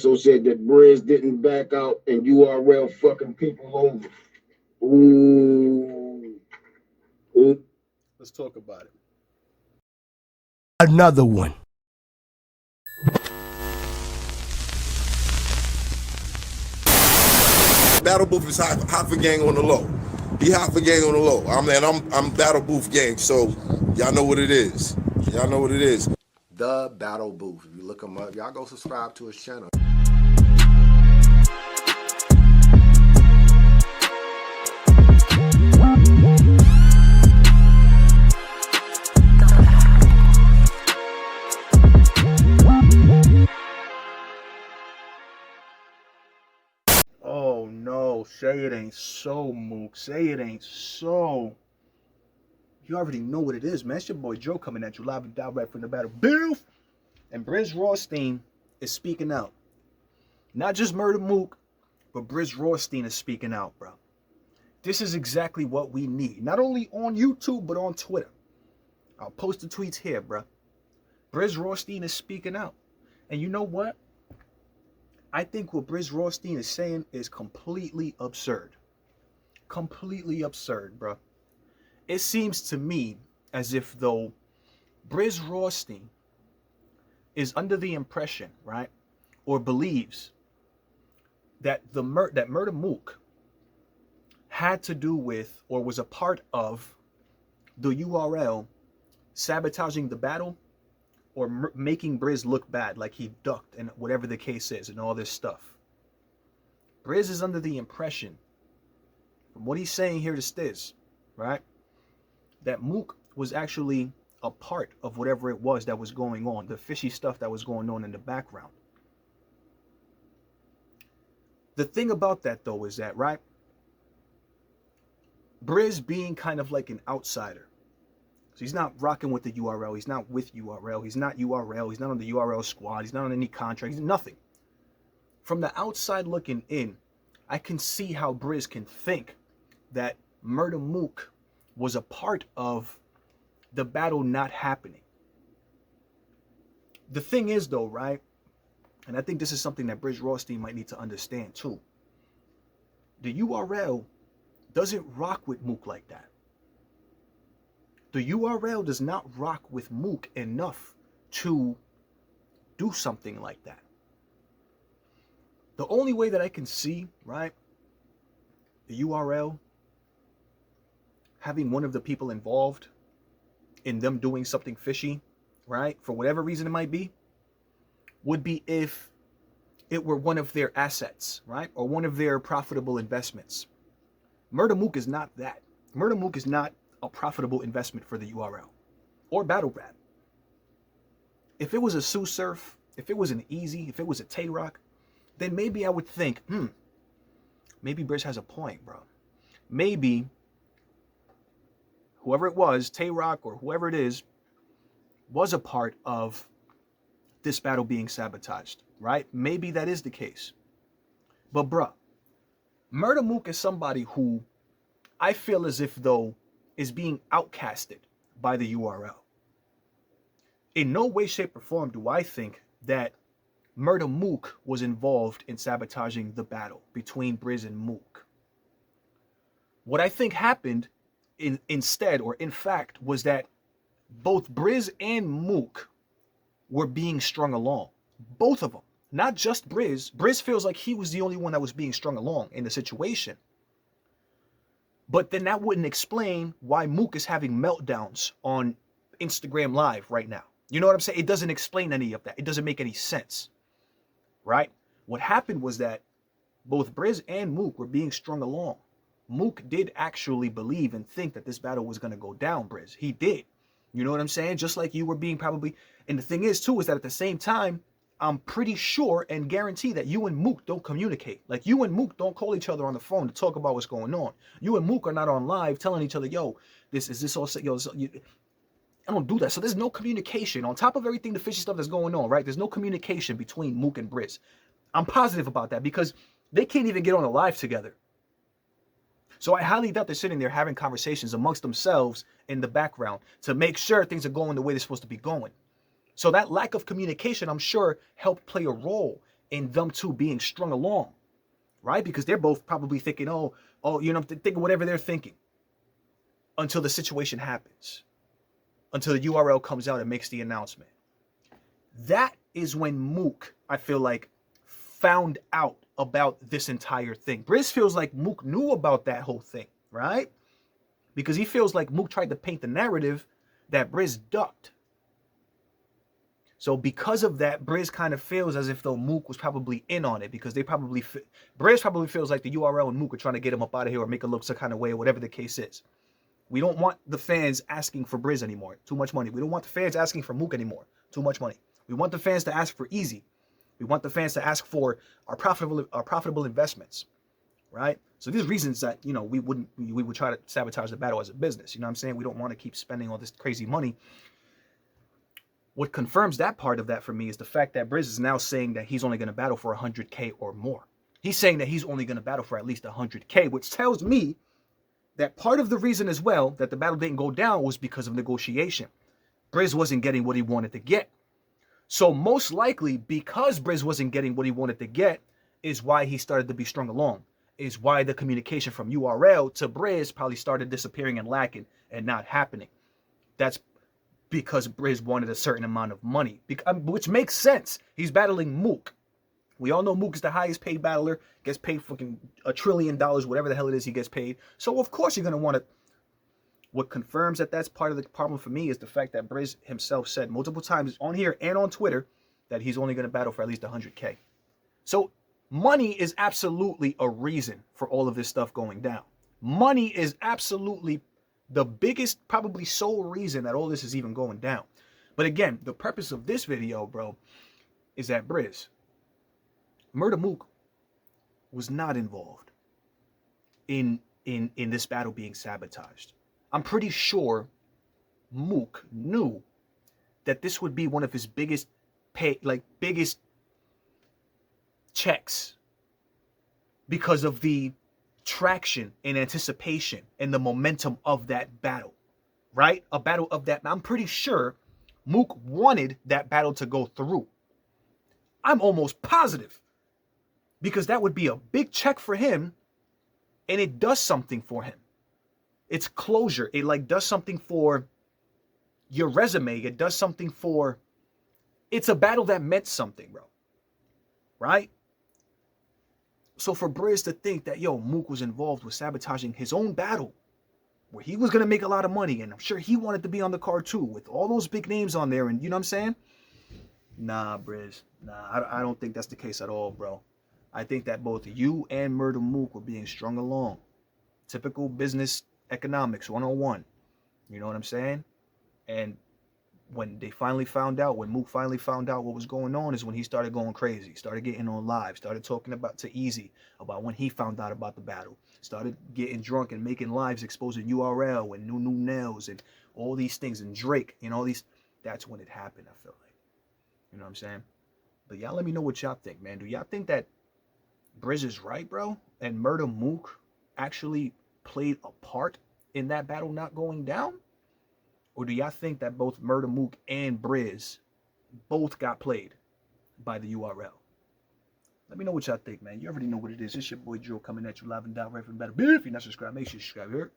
also said that Brizz didn't back out and URL fucking people over. Ooh. Ooh. Let's talk about it. Another one. Battle Booth is half a gang on the low. He half a gang on the low. I'm Battle Booth gang, so y'all know what it is. Y'all know what it is. The Battle Booth. If you look him up, y'all go subscribe to his channel. Oh no, say it ain't so, Mook. Say it ain't so. You already know what it is, man. It's your boy Joe coming at you live and direct from the Battle Booth. And Brizz Rawsteen is speaking out. Not just Murda Mook, but Brizz Rawsteen is speaking out, bro. This is exactly what we need. Not only on YouTube, but on Twitter. I'll post the tweets here, bro. Brizz Rawsteen is speaking out. And you know what? I think what Brizz Rawsteen is saying is completely absurd. Completely absurd, bro. It seems to me as if though Brizz Rawsteen is under the impression, right, or believes that that Murda Mook had to do with or was a part of the URL sabotaging the battle or making Brizz look bad, like he ducked and whatever the case is and all this stuff. Brizz is under the impression, from what he's saying here to Stiz, right, that Mook was actually a part of whatever it was that was going on, the fishy stuff that was going on in the background. The thing about that, though, is that, right, Brizz being kind of like an outsider. So he's not rocking with the URL. He's not with URL. He's not URL. He's not on the URL squad. He's not on any contract. He's nothing. From the outside looking in, I can see how Brizz can think that Murda Mook was a part of the battle not happening. The thing is, though, right, and I think this is something that Brizz Rawsteen might need to understand too. The URL doesn't rock with Mook like that. The URL does not rock with Mook enough to do something like that. The only way that I can see, right, the URL having one of the people involved in them doing something fishy, right, for whatever reason it might be, would be if it were one of their assets, right, or one of their profitable investments. Murda Mook is not that. Murda Mook is not a profitable investment for the URL or Battlerap. If it was a Sue Surf, if it was an Easy, if it was a Tay Rock, then maybe I would think, maybe Brizz has a point, bro. Maybe whoever it was, Tay Rock or whoever it is, was a part of this battle being sabotaged, right? Maybe that is the case. But bruh, Murda Mook is somebody who I feel as if though is being outcasted by the URL. In no way, shape, or form do I think that Murda Mook was involved in sabotaging the battle between Brizz and Mook. What I think happened instead, or in fact, was that both Brizz and Mook were being strung along. Both of them. Not just Brizz. Brizz feels like he was the only one that was being strung along in the situation. But then that wouldn't explain why Mook is having meltdowns on Instagram Live right now. You know what I'm saying? It doesn't explain any of that. It doesn't make any sense. Right? What happened was that both Brizz and Mook were being strung along. Mook did actually believe and think that this battle was going to go down, Brizz. He did. You know what I'm saying? Just like you were being probably... And the thing is, too, is that at the same time, I'm pretty sure and guarantee that you and Mook don't communicate. Like, you and Mook don't call each other on the phone to talk about what's going on. You and Mook are not on live telling each other, yo, this all... Yo, I don't do that. So there's no communication. On top of everything, the fishy stuff that's going on, right? There's no communication between Mook and Brizz. I'm positive about that because they can't even get on a live together. So I highly doubt they're sitting there having conversations amongst themselves in the background to make sure things are going the way they're supposed to be going. So that lack of communication, I'm sure, helped play a role in them two being strung along, right? Because they're both probably thinking, oh, thinking whatever they're thinking until the situation happens, until the URL comes out and makes the announcement. That is when Mook, I feel like, found out about this entire thing. Brizz feels like Mook knew about that whole thing, right? Because he feels like Mook tried to paint the narrative that Brizz ducked. So because of that, Brizz kind of feels as if though Mook was probably in on it, because Brizz probably feels like the URL and Mook are trying to get him up out of here or make it look some kind of way or whatever the case is. We don't want the fans asking for Brizz anymore. Too much money. We don't want the fans asking for Mook anymore. Too much money. We want the fans to ask for easy. We want the fans to ask for our profitable investments, right? So these reasons that, we would try to sabotage the battle as a business. You know what I'm saying? We don't want to keep spending all this crazy money. What confirms that part of that for me is the fact that Brizz is now saying that he's only going to battle for 100K or more. He's saying that he's only going to battle for at least 100K, which tells me that part of the reason as well that the battle didn't go down was because of negotiation. Brizz wasn't getting what he wanted to get. So most likely, because Brizz wasn't getting what he wanted to get, is why he started to be strung along, is why the communication from URL to Brizz probably started disappearing and lacking and not happening. That's because Brizz wanted a certain amount of money, which makes sense. He's battling Mook. We all know Mook is the highest paid battler, gets paid fucking $1 trillion, whatever the hell it is he gets paid. So of course you're going to want to. What confirms that that's part of the problem for me is the fact that Brizz himself said multiple times on here and on Twitter that he's only going to battle for at least 100K. So money is absolutely a reason for all of this stuff going down. Money is absolutely the biggest, probably sole reason that all this is even going down. But again, the purpose of this video, bro, is that Brizz, Murda Mook, was not involved in this battle being sabotaged. I'm pretty sure Mook knew that this would be one of his biggest checks because of the traction and anticipation and the momentum of that battle, right? A battle of that. I'm pretty sure Mook wanted that battle to go through. I'm almost positive, because that would be a big check for him, and it does something for him. It's closure. It does something for your resume. It does something for, it's a battle that meant something, bro. Right? So for Brizz to think that, Mook was involved with sabotaging his own battle, where he was going to make a lot of money, and I'm sure he wanted to be on the card too, with all those big names on there, and you know what I'm saying? Nah, Brizz. Nah, I don't think that's the case at all, bro. I think that both you and Murda Mook were being strung along. Typical business economics 101. You know what I'm saying? And when they finally found out, when Mook finally found out what was going on, is when he started going crazy, started getting on live, started talking to Easy about when he found out about the battle, started getting drunk and making lives exposing URL and new nails and all these things, and Drake and all these. That's when it happened, I feel like. You know what I'm saying? But y'all let me know what y'all think, man. Do y'all think that Brizz is right, bro, and Murda Mook actually played a part in that battle not going down? Or do y'all think that both Murda Mook and Brizz both got played by the URL? Let me know what y'all think, man. You already know what it is. It's your boy Joe coming at you live and direct from Battle. If you're not subscribed, make sure you subscribe here.